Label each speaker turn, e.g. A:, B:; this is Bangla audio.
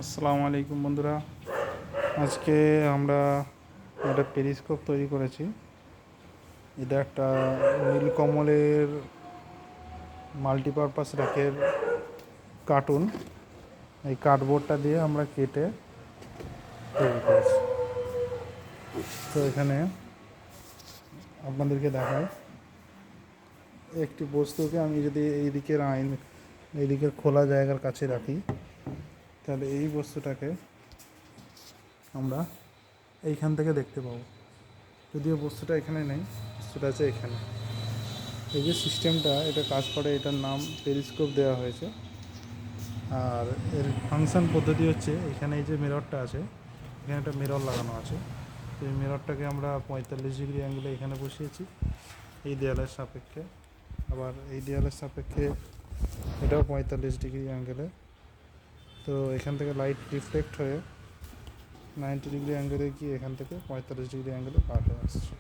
A: আসসালামু আলাইকুম বন্ধুরা। আজকে আমরা একটা পেরিস্কোপ তৈরি করেছি। এটা একটা নীলকমলের মাল্টিপারপাস র্যাকের কার্টুন। এই কার্ডবোর্ডটা দিয়ে আমরা কেটে তৈরি করেছি। তো এখানে আপনাদেরকে দেখাই, একটি বস্তুকে আমি যদি এইদিকের খোলা জায়গার কাছে রাখি, তাহলে এই বস্তুটাকে আমরা এইখান থেকে দেখতে পাবো। যদিও বস্তুটা এখানে নেই, বস্তুটা আছে এখানে। এই যে সিস্টেমটা এটা কাজ করে, এটার নাম পেরিস্কোপ দেওয়া হয়েছে। আর এর ফাংশন পদ্ধতি হচ্ছে, এখানে এই যে মিররটা আছে, এখানে একটা মিরর লাগানো আছে। তো এই মিররটাকে আমরা 45 ডিগ্রি অ্যাঙ্গেলে এখানে বসিয়েছি, এই দেয়ালের সাপেক্ষে। আবার এই দেয়ালের সাপেক্ষে এটাও 45 ডিগ্রি অ্যাঙ্গেলে। তো এখান থেকে লাইট রিফ্লেক্ট হয়ে 90 ডিগ্রি অ্যাঙ্গেলে গিয়ে এখান থেকে 45 ডিগ্রি অ্যাঙ্গেলে পার হয়ে আসছে।